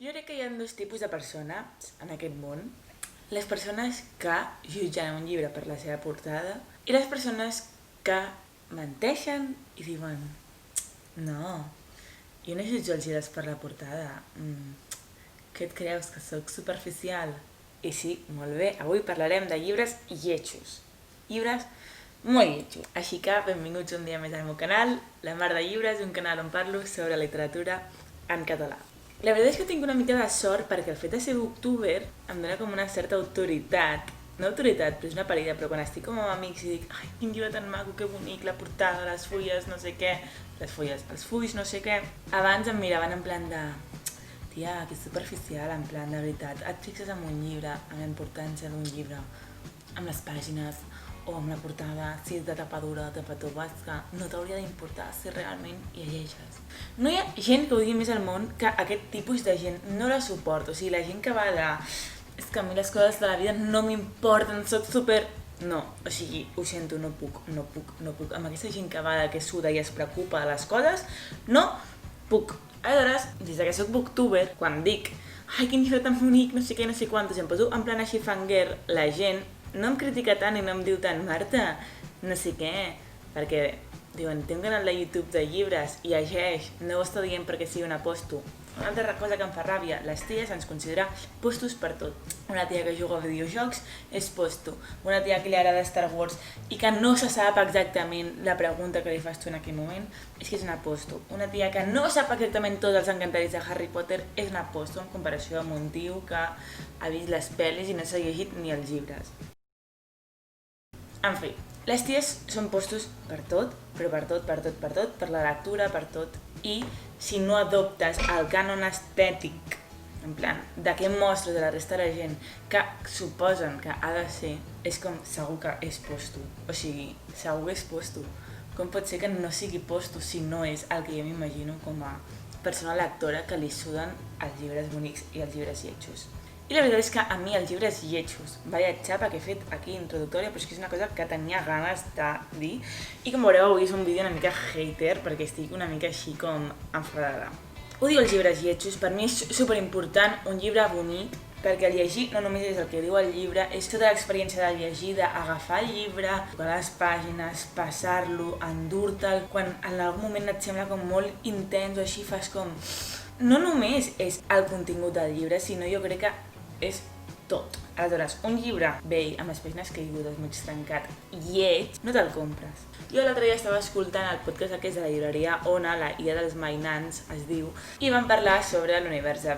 Jo crec que hi ha dos tipus de persones en aquest món. Les persones que jutgen un llibre per la seva portada i les persones que menteixen i diuen no, jo no jutjo els llibres per la portada. Què et creus, que sóc superficial? I sí, molt bé, avui parlarem de llibres lletjos. Llibres molt lletjos. Així que benvinguts un dia més al meu canal, La Mar de Llibres, un canal on parlo sobre literatura en català. La veritat és que tinc una mica de sort perquè el fet de ser booktuber em dona com una certa autoritat. No autoritat, però és una parida, però quan estic com amb amics i dic ai, quin llibre tan maco, que bonic, la portada, les fulles, no sé què, les fulles, els fulls, no sé què, abans em miraven en plan de tia, que superficial, en plan de veritat, et fixes en un llibre, en la importància d'un llibre, amb les pàgines o amb la portada, si és de tapa dura, tapa tova, és que no t'hauria d'importar si realment llegeixes. No hi ha gent que odie més al món que aquest tipus de gent, no la suporto, o sigui, la gent que va de és que a mi les coses de la vida no m'importen, soc super... No, o sigui, ho sento, no puc. Amb aquesta gent que va de que suda i es preocupa de les coses, no puc. Aleshores, des que soc booktuber, quan dic ai, quin llibre tan bonic, no sé què, no sé quantos, i em poso en plan així fangirl, la gent no em critica tant i no em diu tant Marta, no sé què, perquè diuen, té un canal de YouTube de llibres i llegeix, no ho està dient perquè sigui una posto. Una altra cosa que em fa ràbia, les ties ens considera postos per tot. Una tia que juga a videojocs és posto. Una tia que li agrada Star Wars i que no se sap exactament la pregunta que li fas tu en aquell moment, és que és una posto. Una tia que no sap exactament tots els encantaris de Harry Potter és una posto en comparació amb un tio que ha vist les pel·lis i no s'ha llegit ni els llibres. En fi, les ties són postos per tot, però per tot, per la lectura, per tot. I si no adoptes el cànon estètic, en plan, de què mostres a la resta de la gent que suposen que ha de ser, és com segur que és posto. O sigui, segur que és posto. Com pot ser que no sigui posto si no és el que jo m'imagino com a persona lectora que li suden els llibres bonics i els llibres lletjos. I la veritat és que a mi els llibres lletjos, vaya xapa que he fet aquí introductòria, però és que és una cosa que tenia ganes de dir. I com veureu avui és un vídeo una mica hater perquè estic una mica així com enfadada. Odio els llibres lletjos, per mi és superimportant un llibre bonic, perquè el llegir no només és el que diu el llibre, és tota l'experiència de llegir, d'agafar el llibre, tocar les pàgines, passar-lo, endur-te'l, quan en algun moment et sembla com molt intens o així fas com... No només és el contingut del llibre, sinó jo crec que és tot. Aleshores, un llibre vell, amb les pàgines caigudes, mig trencat, lleig, no te'l compres. Jo l'altre dia estava escoltant el podcast aquest de la llibreria Ona, la Illa dels Mainants, es diu, i van parlar sobre l'univers de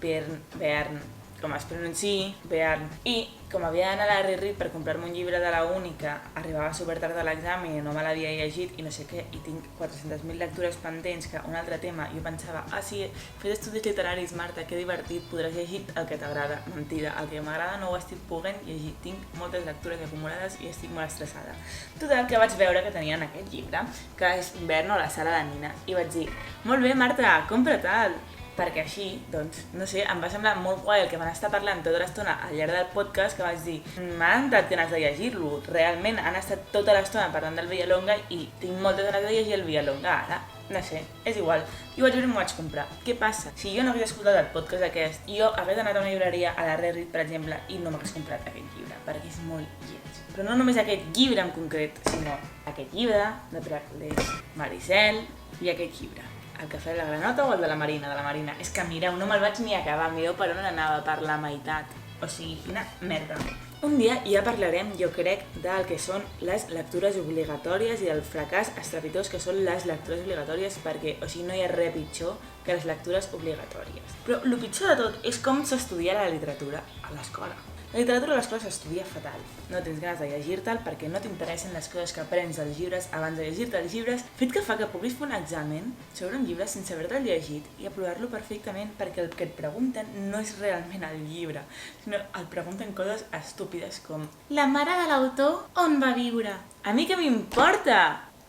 Verne, com es pronunciï, Verne. I com havia d'anar a la Riri per comprar-me un llibre de la Única, arribava supertard de l'examen i no me l'havia llegit i no sé què, i tinc 400.000 lectures pendents, que un altre tema, jo pensava, sí, fes estudis literaris, Marta, que divertit, podràs llegir el que t'agrada. Mentida, el que m'agrada no ho estic podent llegir, tinc moltes lectures acumulades i estic molt estressada. Total, que vaig veure que tenien aquest llibre, que és Verne o la Sala de Nina, i vaig dir, molt bé, Marta, compra-te'l. Perquè així, doncs, no sé, em va semblar molt guai el que van estar parlant tota l'estona al llarg del podcast, que vaig dir, m'han entrat ganes de llegir-lo, realment han estat tota l'estona parlant del Villalonga i tinc moltes ganes de llegir el Villalonga ara, no sé, és igual, i ho vaig veure i m'ho vaig comprar. Què passa? Si jo no hagués escoltat el podcast aquest, jo hagués anat a una llibreria, a la Rerit, per exemple, i no m'hagués comprat aquest llibre, perquè és molt lleig. Però no només aquest llibre en concret, sinó aquest llibre de Praclés, Maricel i aquest llibre. El cafè de la Granota o el de la Marina? De la Marina. És que mireu, no me'l vaig ni acabar, mireu per on anava, per la meitat. O sigui, quina merda. Un dia ja parlarem, jo crec, del que són les lectures obligatòries i del fracàs estrepitós que són les lectures obligatòries, perquè, o sigui, no hi ha res pitjor que les lectures obligatòries. Però el pitjor de tot és com s'estudia la literatura a l'escola. La literatura a l'escola s'estudia fatal. No tens ganes de llegir-te'l perquè no t'interessen les coses que aprens dels llibres abans de llegir-te els llibres, fet que fa que puguis fer un examen sobre un llibre sense haver-te'l llegit i aprovar-lo perfectament perquè el que et pregunten no és realment el llibre, sinó et pregunten coses estúpides com la mare de l'autor on va viure? A mi què m'importa?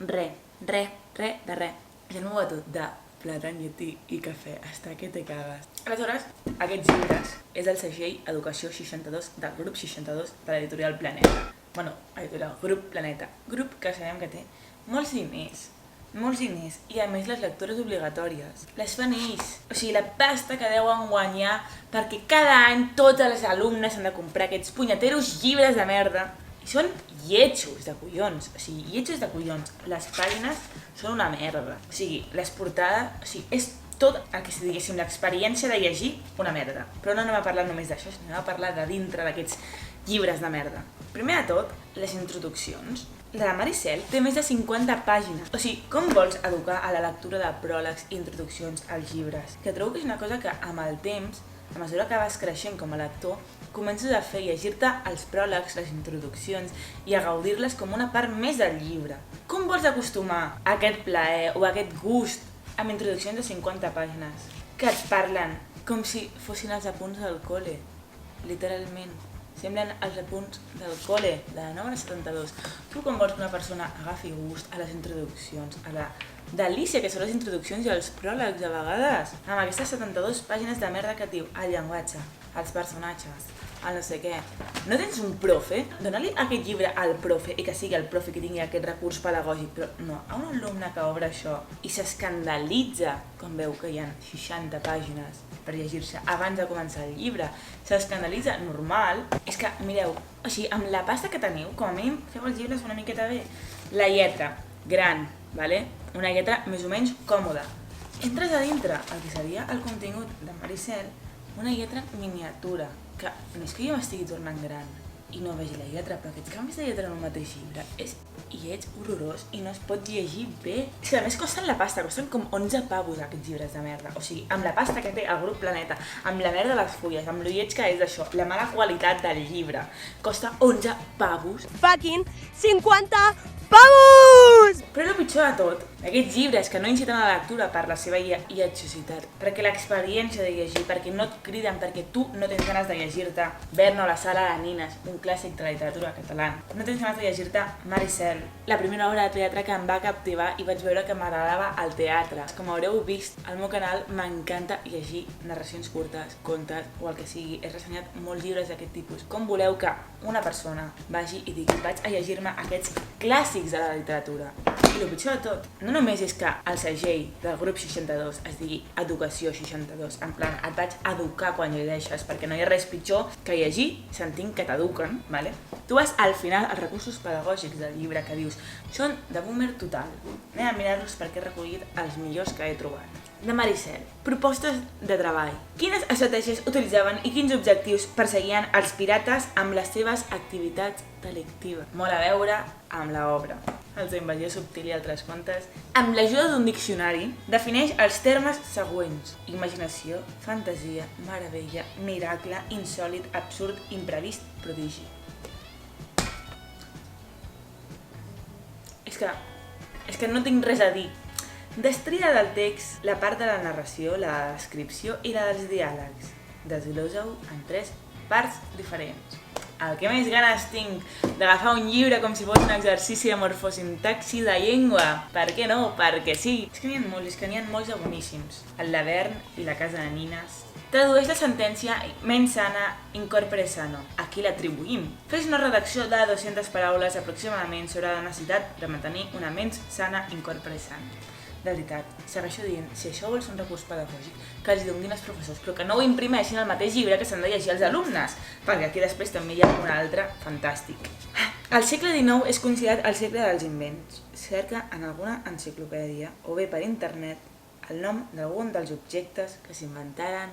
Res de res. I el meu batut de plàtan, lletí i cafè, hasta que te cagues. Aleshores, aquests llibres és del segell Educació 62 del grup 62 de l'editorial Planeta. Bueno, editorial Grup Planeta. Grup que sabem que té molts diners. molts diners, i a més les lectures obligatòries les fan ells. O sigui, la pasta que deuen guanyar perquè cada any tots els alumnes han de comprar aquests punyeteros llibres de merda. I són lletjos de collons, o sigui, lletjos de collons. Les pàgines són una merda. O sigui, les portades, o sigui, és tot el que si diguéssim l'experiència de llegir una merda. Però no anem a parlar només d'això, sinó a parlar de dintre d'aquests llibres de merda. Primer de tot, les introduccions. La de Maricel té més de 50 pàgines. O sigui, com vols educar a la lectura de pròlegs i introduccions als llibres? Que trobo que és una cosa que amb el temps, a mesura que vas creixent com a lector, comences a fer llegir-te els pròlegs, les introduccions i a gaudir-les com una part més del llibre. Com vols acostumar a aquest plaer o a aquest gust amb introduccions de 50 pàgines? Que et parlen com si fossin els apunts del col·le, literalment. Semblen els apunts del col·le, de la 9 a la 72. Tu com vols que una persona agafi gust a les introduccions, a la delícia que són les introduccions i els pròlegs a vegades, amb aquestes 72 pàgines de merda que et diu el llenguatge, els personatges, el no sé què. No tens un profe? Dóna-li aquest llibre al profe i que sigui el profe que tingui aquest recurs pedagògic, però no, a un alumne que obre això i s'escandalitza quan veu que hi ha 60 pàgines per llegir-se abans de començar el llibre, s'escandalitza normal. És que, mireu, o sigui, amb la pasta que teniu, com a mínim feu els llibres una miqueta bé. La lletra, gran, vale? Una lletra més o menys còmoda. Entres a dintre el que seria el contingut de Maricel, una lletra miniatura, que no és que jo m'estigui tornant gran i no vegi la lletra, però aquests canvis de lletra en un mateix llibre és lleig, horrorós i no es pot llegir bé. És que a més costen la pasta, costen com 11 pavos aquests llibres de merda. O sigui, amb la pasta que té el grup Planeta, amb la merda de les fulles, amb lo lleig que és d'això, la mala qualitat del llibre, costa 11 pavos. Fucking 50 pavos! Però el pitjor de tot, aquests llibres que no inciten a la lectura per la seva lletjositat, perquè l'experiència de llegir, perquè no et criden, perquè tu no tens ganes de llegir-te Berna o la sala de nines, un clàssic de la literatura catalana. No tens ganes de llegir-te Maricel, la primera obra de teatre que em va captivar i vaig veure que m'agradava el teatre. Com haureu vist, al meu canal m'encanta llegir narracions curtes, contes o el que sigui. He ressenyat molts llibres d'aquest tipus. Com voleu que una persona vagi i digui vaig a llegir-me aquests clàssics de la literatura? I el pitjor de tot, no només és que el segell del grup 62 es digui Educació 62, en plan, et vaig educar quan llegeixes, perquè no hi ha res pitjor que llegir sentint que t'eduquen, vale? Tu vas al final als recursos pedagògics del llibre que dius són de boomer total. Anem a mirar-los perquè he recollit els millors que he trobat. De Maricel, propostes de treball. Quines estratègies utilitzaven i quins objectius perseguien els pirates amb les seves activitats delictives? Molt a veure amb l'obra. Els d'invasió subtil i altres contes. Amb l'ajuda d'un diccionari, defineix els termes següents: imaginació, fantasia, meravella, miracle, insòlit, absurd, imprevist, prodigi. És que no tinc res a dir. Destria del text la part de la narració, la descripció i la dels diàlegs. Desglosa-ho en 3 parts diferents. El que més ganes tinc d'agafar un llibre com si fos un exercici de morfosintaxi de llengua. Per què no? Perquè sí. És que n'hi ha molts de boníssims. El Lavern i la casa de nines. Tradueix la sentència mens sana incorpore sano. A qui l'atribuïm? Fes una redacció de 200 paraules aproximadament sobre la necessitat de mantenir una mens sana incorpore sano. De veritat, segueixo dient, si això vols un recurs pedagògic, que els donin els professors, però que no ho imprimeixin al mateix llibre que s'han de llegir els alumnes, perquè aquí després també hi ha un altre fantàstic. El segle XIX és considerat el segle dels invents. Cerca en alguna enciclopèdia o bé per internet el nom d'algun dels objectes que s'inventaren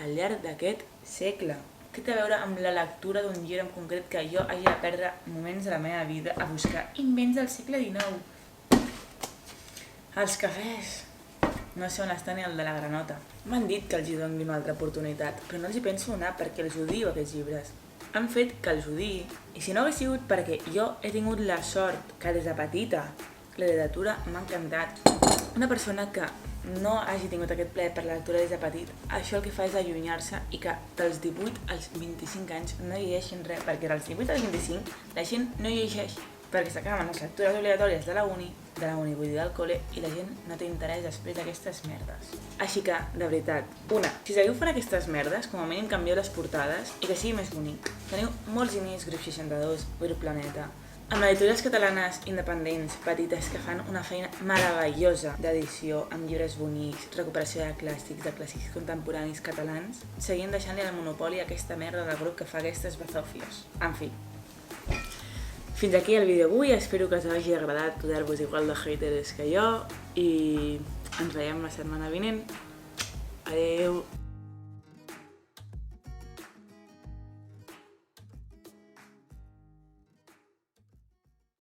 al llarg d'aquest segle. Què té a veure amb la lectura d'un llibre en concret que jo hagi de perdre moments de la meva vida a buscar invents del segle XIX? Els cafès. No sé on està ni el de la granota. M'han dit que els hi doni una altra oportunitat, però no els hi penso donar perquè els odio aquests llibres. Han fet que els odiï. I si no hagués sigut perquè jo he tingut la sort que des de petita la literatura m'ha encantat. Una persona que no hagi tingut aquest plaer per la lectura des de petit, això el que fa és allunyar-se i que dels 18 als 25 anys no llegeixin res, perquè dels 18 als 25 la gent no llegeix, perquè s'acaben les lectures obligatòries de la uni, vull dir del col·le, i la gent no té interès després d'aquestes merdes. Així que, de veritat, si seguiu fent aquestes merdes, com a mínim canvieu les portades i que sigui més bonic. Teniu molts diners, grup 62, grup Planeta, Amb editores catalanes independents, petites, que fan una feina meravellosa d'edició, amb llibres bonics, recuperació de clàssics contemporanis catalans, seguim deixant-li el monopoli a aquesta merda del grup que fa aquestes bazòfies. En fi. Fins aquí el vídeo avui, espero que us hagi agradat poder-vos igual de haters que jo i ens veiem la setmana vinent. Adeu!